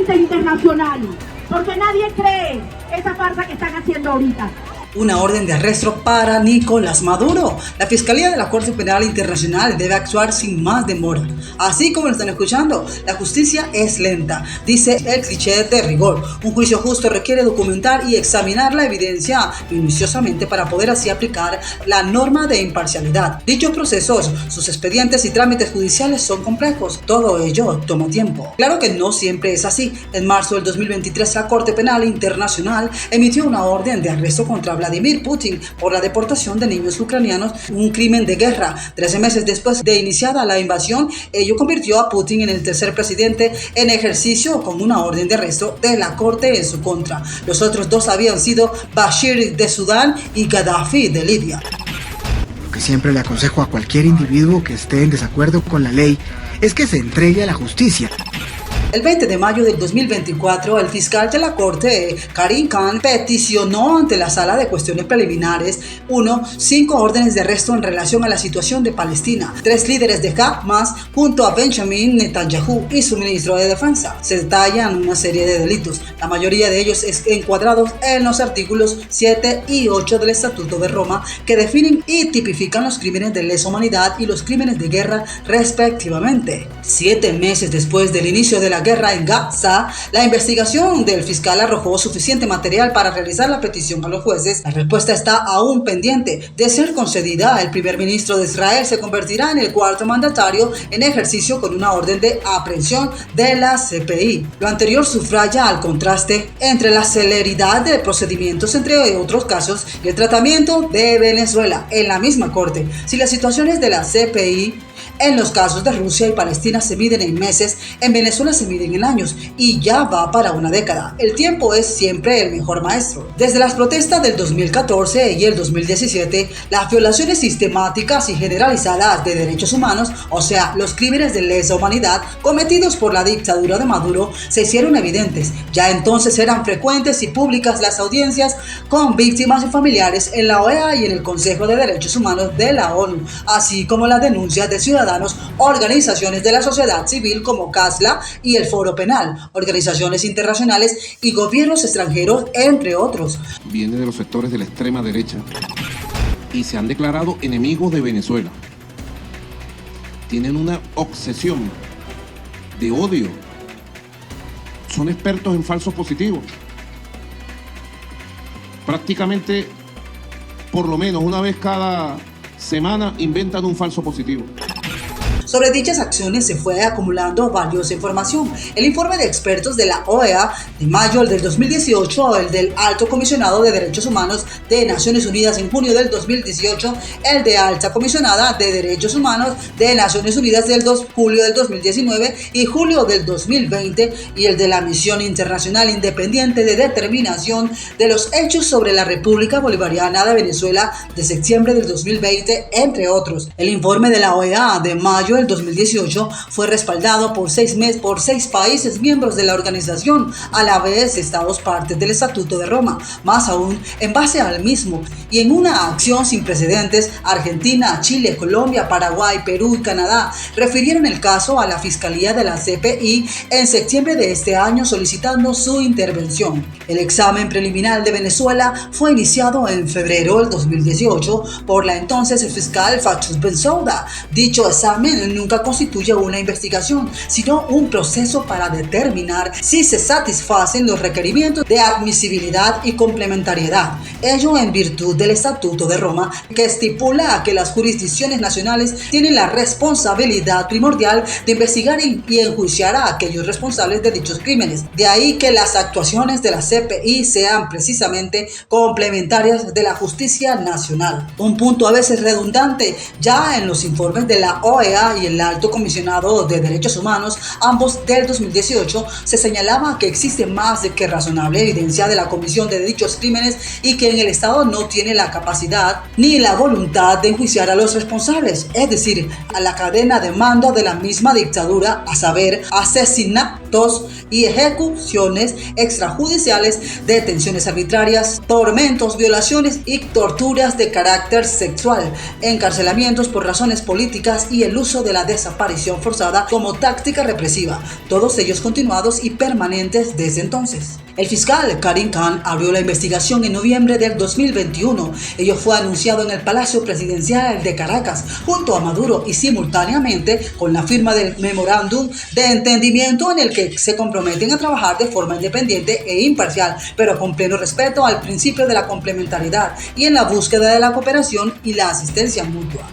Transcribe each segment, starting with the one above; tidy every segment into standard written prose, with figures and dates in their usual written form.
prensa internacional, porque nadie cree esa farsa que están haciendo ahorita. Una orden de arresto para Nicolás Maduro. La Fiscalía de la Corte Penal Internacional debe actuar sin más demora. Así como lo están escuchando, la justicia es lenta, dice el cliché de rigor. Un juicio justo requiere documentar y examinar la evidencia minuciosamente para poder así aplicar la norma de imparcialidad. Dichos procesos, sus expedientes y trámites judiciales son complejos. Todo ello toma tiempo. Claro que no siempre es así. En marzo del 2023, la Corte Penal Internacional emitió una orden de arresto contra Vladimir Putin por la deportación de niños ucranianos, un crimen de guerra. 13 meses después de iniciada la invasión, ello convirtió a Putin en el tercer presidente en ejercicio con una orden de arresto de la Corte en su contra. Los otros dos habían sido Bashir de Sudán y Gaddafi de Libia. Lo que siempre le aconsejo a cualquier individuo que esté en desacuerdo con la ley es que se entregue a la justicia. El 20 de mayo del 2024, el fiscal de la Corte, Karim Khan, peticionó ante la Sala de Cuestiones Preliminares 5 órdenes de arresto en relación a la situación de Palestina. 3 líderes de Hamas, junto a Benjamin Netanyahu y su ministro de Defensa, se detallan una serie de delitos. La mayoría de ellos encuadrados en los artículos 7 y 8 del Estatuto de Roma, que definen y tipifican los crímenes de lesa humanidad y los crímenes de guerra respectivamente. 7 meses después del inicio de la guerra en Gaza, la investigación del fiscal arrojó suficiente material para realizar la petición a los jueces. La respuesta está aún pendiente. De ser concedida, el primer ministro de Israel se convertirá en el cuarto mandatario en ejercicio con una orden de aprehensión de la CPI. Lo anterior subraya el contraste entre la celeridad de procedimientos, entre otros casos, y el tratamiento de Venezuela en la misma corte. Si las situaciones de la CPI en los casos de Rusia y Palestina se miden en meses, en Venezuela se miden en años, y ya va para una década. El tiempo es siempre el mejor maestro. Desde las protestas del 2014 y el 2017, las violaciones sistemáticas y generalizadas de derechos humanos, o sea, los crímenes de lesa humanidad cometidos por la dictadura de Maduro, se hicieron evidentes. Ya entonces eran frecuentes y públicas las audiencias con víctimas y familiares en la OEA y en el Consejo de Derechos Humanos de la ONU, así como las denuncias de ciudadanos, organizaciones de la sociedad civil como CASLA y el Foro Penal, organizaciones internacionales y gobiernos extranjeros, entre otros. Viene de los sectores de la extrema derecha y se han declarado enemigos de Venezuela. Tienen una obsesión de odio. Son expertos en falsos positivos. Prácticamente, por lo menos una vez cada semana, inventan un falso positivo. Sobre dichas acciones se fue acumulando valiosa información. El informe de expertos de la OEA de mayo del 2018, el del Alto Comisionado de Derechos Humanos de Naciones Unidas en junio del 2018, el de Alta Comisionada de Derechos Humanos de Naciones Unidas del julio del 2019 y julio del 2020, y el de la Misión Internacional Independiente de Determinación de los Hechos sobre la República Bolivariana de Venezuela de septiembre del 2020, entre otros. El informe de la OEA de mayo del 2018 fue respaldado por 6 países miembros de la organización, a la vez estados partes del Estatuto de Roma. Más aún, en base al mismo y en una acción sin precedentes, Argentina, Chile, Colombia, Paraguay, Perú y Canadá refirieron el caso a la Fiscalía de la CPI en septiembre de este año solicitando su intervención. El examen preliminar de Venezuela fue iniciado en febrero del 2018 por la entonces fiscal Fatou Bensouda. Dicho examen nunca constituye una investigación, sino un proceso para determinar si se satisfacen los requerimientos de admisibilidad y complementariedad. Ello en virtud del Estatuto de Roma, que estipula que las jurisdicciones nacionales tienen la responsabilidad primordial de investigar y enjuiciar a aquellos responsables de dichos crímenes. De ahí que las actuaciones de la CPI sean precisamente complementarias de la justicia nacional. Un punto a veces redundante ya en los informes de la OEA y el Alto Comisionado de Derechos Humanos, ambos del 2018, se señalaba que existe más de que razonable evidencia de la comisión de dichos crímenes y que en el Estado no tiene la capacidad ni la voluntad de enjuiciar a los responsables, es decir, a la cadena de mando de la misma dictadura, a saber, asesinar, raptos y ejecuciones extrajudiciales, detenciones arbitrarias, tormentos, violaciones y torturas de carácter sexual, encarcelamientos por razones políticas y el uso de la desaparición forzada como táctica represiva, todos ellos continuados y permanentes desde entonces. El fiscal Karim Khan abrió la investigación en noviembre del 2021. Ello fue anunciado en el Palacio Presidencial de Caracas junto a Maduro y simultáneamente con la firma del memorándum de entendimiento en el que se comprometen a trabajar de forma independiente e imparcial, pero con pleno respeto al principio de la complementariedad y en la búsqueda de la cooperación y la asistencia mutua.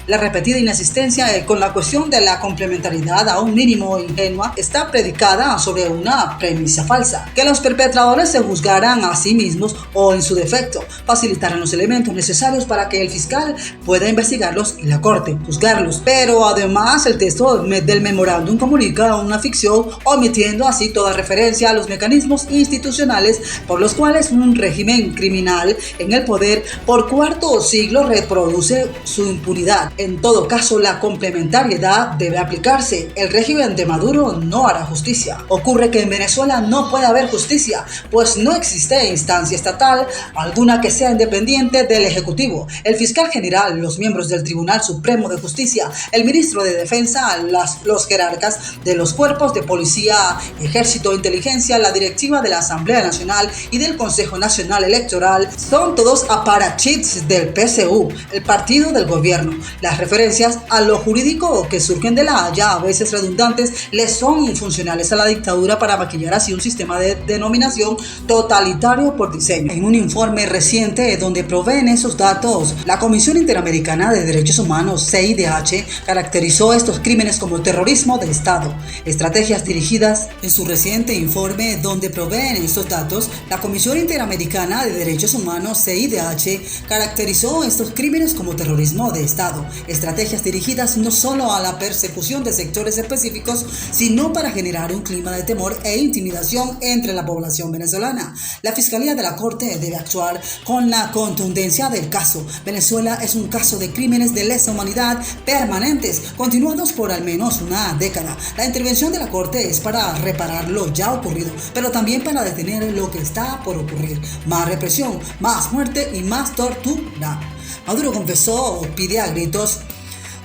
La repetida inasistencia con la cuestión de la complementariedad a un mínimo ingenua está predicada sobre una premisa falsa, que los perpetradores se juzgaran a sí mismos o en su defecto, facilitaran los elementos necesarios para que el fiscal pueda investigarlos y la corte juzgarlos. Pero además el texto del memorándum comunica una ficción, omitiendo así toda referencia a los mecanismos institucionales por los cuales un régimen criminal en el poder por cuarto siglo reproduce su impunidad. En todo caso, la complementariedad debe aplicarse. El régimen de Maduro no hará justicia. Ocurre que en Venezuela no puede haber justicia, pues no existe instancia estatal alguna que sea independiente del Ejecutivo. El fiscal general, los miembros del Tribunal Supremo de Justicia, el ministro de Defensa, los jerarcas de los cuerpos de policía, ejército, inteligencia, la directiva de la Asamblea Nacional y del Consejo Nacional Electoral son todos aparachits del PSU, el partido del gobierno. Las referencias a lo jurídico que surgen de La Haya, a veces redundantes, les son funcionales a la dictadura para maquillar así un sistema de denominación totalitario por diseño. En un informe reciente donde proveen esos datos, la Comisión Interamericana de Derechos Humanos, CIDH, caracterizó estos crímenes como terrorismo de Estado, estrategias dirigidas. En su reciente informe donde proveen estos datos, la Comisión Interamericana de Derechos Humanos, CIDH, caracterizó estos crímenes como terrorismo de Estado, estrategias dirigidas no solo a la persecución de sectores específicos, sino para generar un clima de temor e intimidación entre la población venezolana. La Fiscalía de la Corte debe actuar con la contundencia del caso. Venezuela es un caso de crímenes de lesa humanidad permanentes, continuados por al menos una década. La intervención de la Corte es para reparar lo ya ocurrido, pero también para detener lo que está por ocurrir. Más represión, más muerte y más tortura. Maduro confesó, pide a gritos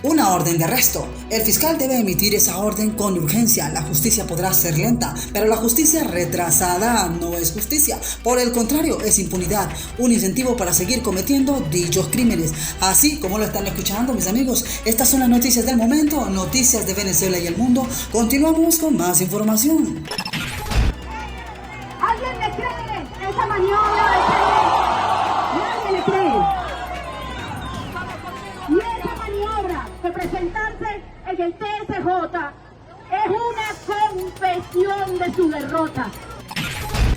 una orden de arresto. El fiscal debe emitir esa orden con urgencia. La justicia podrá ser lenta, pero la justicia retrasada no es justicia. Por el contrario, es impunidad, un incentivo para seguir cometiendo dichos crímenes. Así como lo están escuchando, mis amigos, estas son las noticias del momento, noticias de Venezuela y el mundo. Continuamos con más información. ¿Alguien le cree esa maniobra de Chile? ¿Nadie le cree? Y esa maniobra de presentarse en el TSJ es una confesión de su derrota.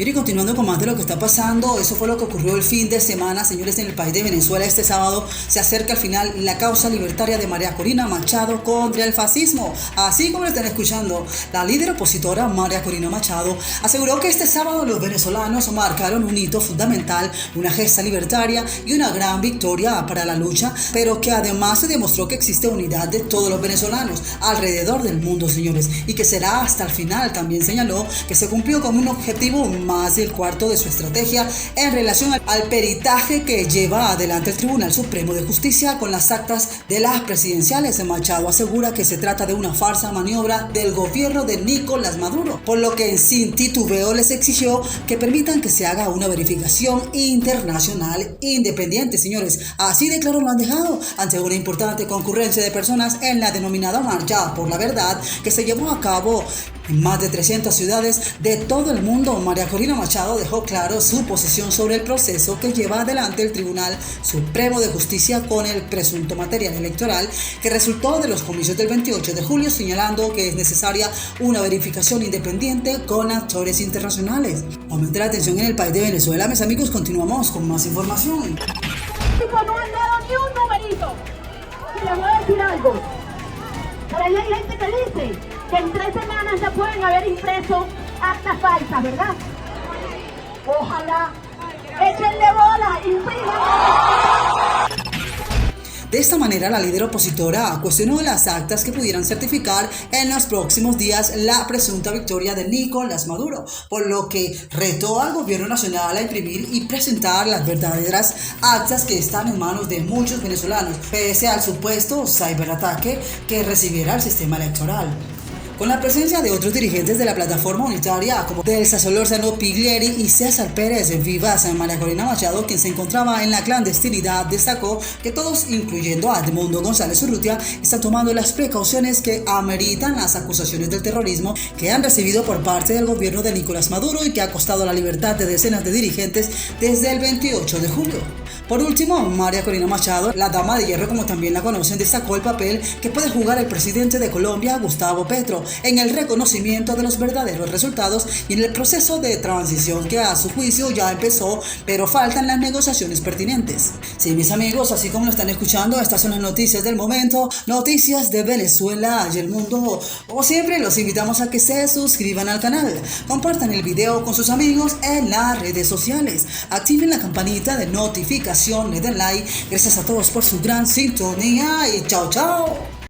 Y continuando con más de lo que está pasando, eso fue lo que ocurrió el fin de semana, señores, en el país de Venezuela. Este sábado se acerca al final la causa libertaria de María Corina Machado contra el fascismo. Así como lo están escuchando, la líder opositora María Corina Machado aseguró que este sábado los venezolanos marcaron un hito fundamental, una gesta libertaria y una gran victoria para la lucha, pero que además se demostró que existe unidad de todos los venezolanos alrededor del mundo, señores, y que será hasta el final. También señaló que se cumplió con un objetivo más del cuarto de su estrategia en relación al peritaje que lleva adelante el Tribunal Supremo de Justicia con las actas de las presidenciales. Machado asegura que se trata de una falsa maniobra del gobierno de Nicolás Maduro, por lo que sin titubeo les exigió que permitan que se haga una verificación internacional independiente, señores. Así de claro lo han dejado ante una importante concurrencia de personas en la denominada Marcha por la Verdad que se llevó a cabo en más de 300 ciudades de todo el mundo. María Corina Machado dejó claro su posición sobre el proceso que lleva adelante el Tribunal Supremo de Justicia con el presunto material electoral que resultó de los comicios del 28 de julio, señalando que es necesaria una verificación independiente con actores internacionales. Aumenta la tensión en el país de Venezuela. Mis amigos, continuamos con más información. No han dado ni un numerito. Y les voy a decir algo. Por ahí hay gente que dice que en 3 semanas ya pueden haber impreso actas falsas, ¿verdad? Ojalá. Échenle bola, impriman. De esta manera, la líder opositora cuestionó las actas que pudieran certificar en los próximos días la presunta victoria de Nicolás Maduro, por lo que retó al gobierno nacional a imprimir y presentar las verdaderas actas que están en manos de muchos venezolanos, pese al supuesto ciberataque que recibiera el sistema electoral. Con la presencia de otros dirigentes de la plataforma unitaria como Delsa Solórzano Piglieri y César Pérez en Vivas, María Corina Machado, quien se encontraba en la clandestinidad, destacó que todos, incluyendo a Edmundo González Urrutia, están tomando las precauciones que ameritan las acusaciones del terrorismo que han recibido por parte del gobierno de Nicolás Maduro y que ha costado la libertad de decenas de dirigentes desde el 28 de julio. Por último, María Corina Machado, la dama de hierro como también la conocen, destacó el papel que puede jugar el presidente de Colombia, Gustavo Petro, en el reconocimiento de los verdaderos resultados y en el proceso de transición que a su juicio ya empezó, pero faltan las negociaciones pertinentes. Sí, mis amigos, así como lo están escuchando, estas son las noticias del momento, noticias de Venezuela y el mundo. Como siempre, los invitamos a que se suscriban al canal, compartan el video con sus amigos en las redes sociales, activen la campanita de notificación, le den like. Gracias a todos por su gran sintonía y chao chao.